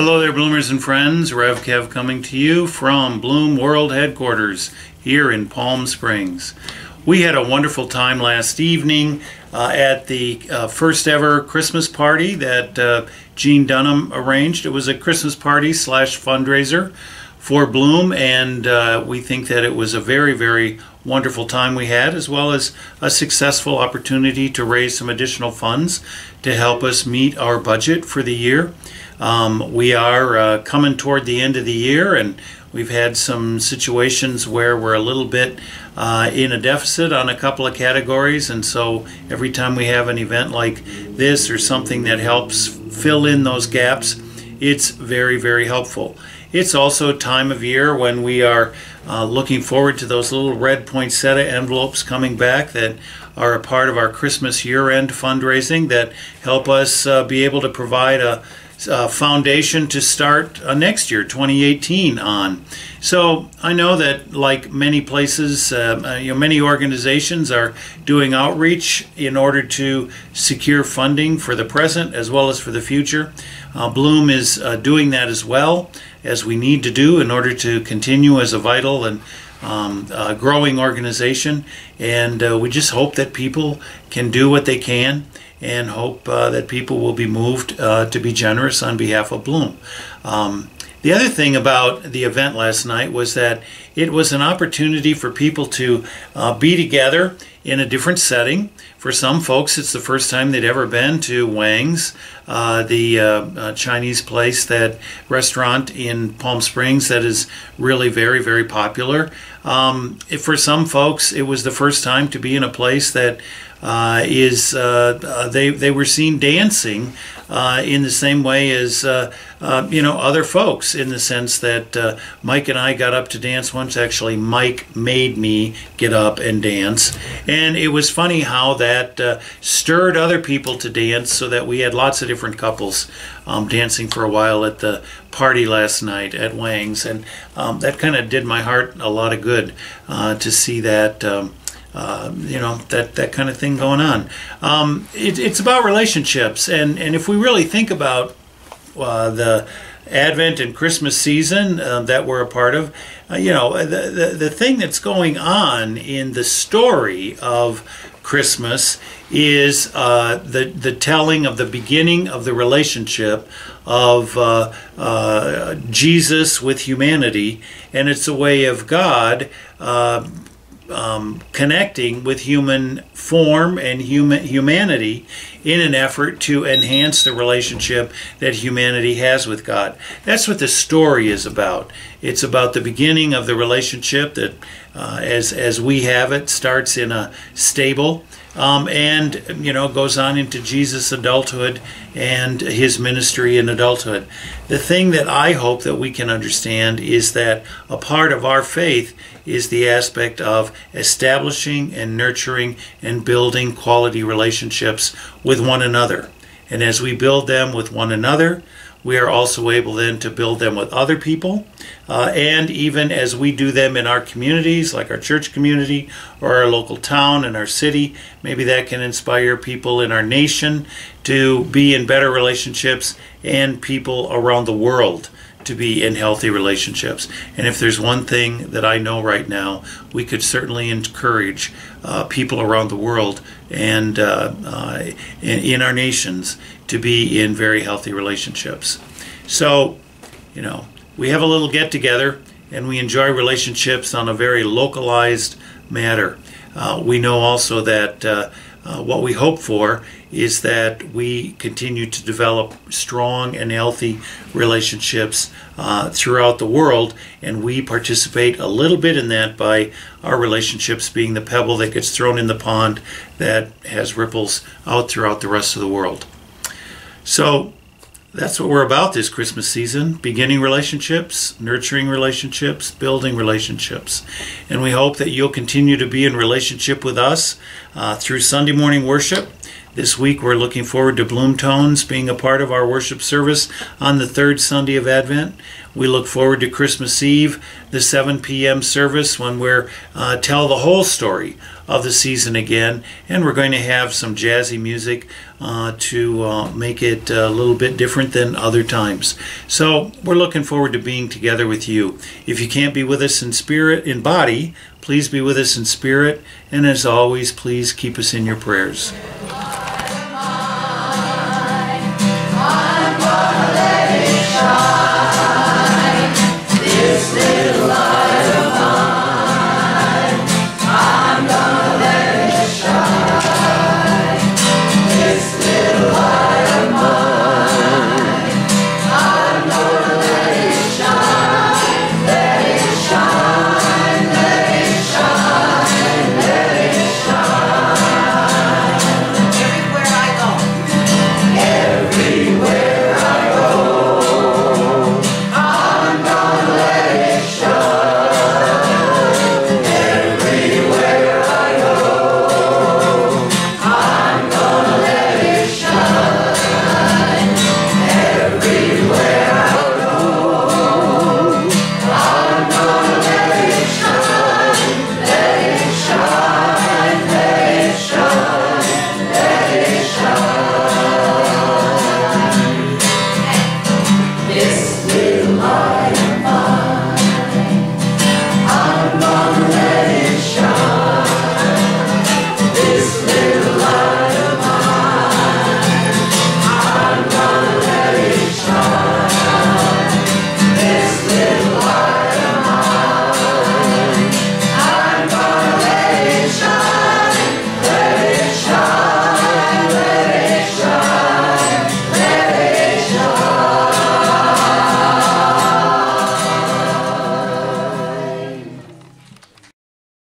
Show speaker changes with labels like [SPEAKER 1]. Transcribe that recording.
[SPEAKER 1] Hello there, Bloomers and friends. Rev Kev coming to you from Bloom World Headquarters here in Palm Springs. We had a wonderful time last evening at the first ever Christmas party that Gene Dunham arranged. It was a Christmas party / fundraiser for Bloom, and we think that it was a very, very wonderful time we had, as well as a successful opportunity to raise some additional funds to help us meet our budget for the year. We are coming toward the end of the year, and we've had some situations where we're a little bit in a deficit on a couple of categories, and so every time we have an event like this or something that helps fill in those gaps, it's very, very helpful. It's also a time of year when we are looking forward to those little red poinsettia envelopes coming back that are a part of our Christmas year-end fundraising that help us be able to provide a foundation to start next year, 2018, on. So I know that, like many places, many organizations are doing outreach in order to secure funding for the present as well as for the future. Bloom is doing that as well, as we need to do in order to continue as a vital and growing organization. And we just hope that people can do what they can, and hope that people will be moved to be generous on behalf of Bloom. The other thing about the event last night was that it was an opportunity for people to be together in a different setting. For some folks, it's the first time they'd ever been to Wang's, the Chinese place, that restaurant in Palm Springs that is really very, very popular. For some folks, it was the first time to be in a place that they were seen dancing in the same way as other folks, in the sense that Mike and I got up to dance once. Actually, Mike made me get up and dance, and it was funny how that stirred other people to dance, so that we had lots of different couples dancing for a while at the party last night at Wang's, and that kind of did my heart a lot of good to see that. That kind of thing going on. It's about relationships, and if we really think about the Advent and Christmas season that we're a part of, the thing that's going on in the story of Christmas is the telling of the beginning of the relationship of Jesus with humanity, and it's a way of God connecting with human form and humanity in an effort to enhance the relationship that humanity has with God. That's what the story is about. It's about the beginning of the relationship that, as we have it, starts in a stable and goes on into Jesus' adulthood and his ministry in adulthood. The thing that I hope that we can understand is that a part of our faith is the aspect of establishing and nurturing and building quality relationships with one another. And as we build them with one another, we are also able then to build them with other people. And even as we do them in our communities, like our church community or our local town and our city, maybe that can inspire people in our nation to be in better relationships, and people around the world to be in healthy relationships. And if there's one thing that I know right now, we could certainly encourage people around the world and in our nations to be in very healthy relationships. So, we have a little get-together, and we enjoy relationships on a very localized matter. We know also that what we hope for is that we continue to develop strong and healthy relationships throughout the world, and we participate a little bit in that by our relationships being the pebble that gets thrown in the pond that has ripples out throughout the rest of the world. So that's what we're about this Christmas season: beginning relationships, nurturing relationships, building relationships. And we hope that you'll continue to be in relationship with us through Sunday morning worship, This week we're looking forward to Bloom Tones being a part of our worship service on the third Sunday of Advent. We look forward to Christmas Eve, the 7 p.m. service, when we're tell the whole story of the season again, and we're going to have some jazzy music to make it a little bit different than other times. So we're looking forward to being together with you. If you can't be with us in spirit, in body, please be with us in spirit, and as always, please keep us in your prayers.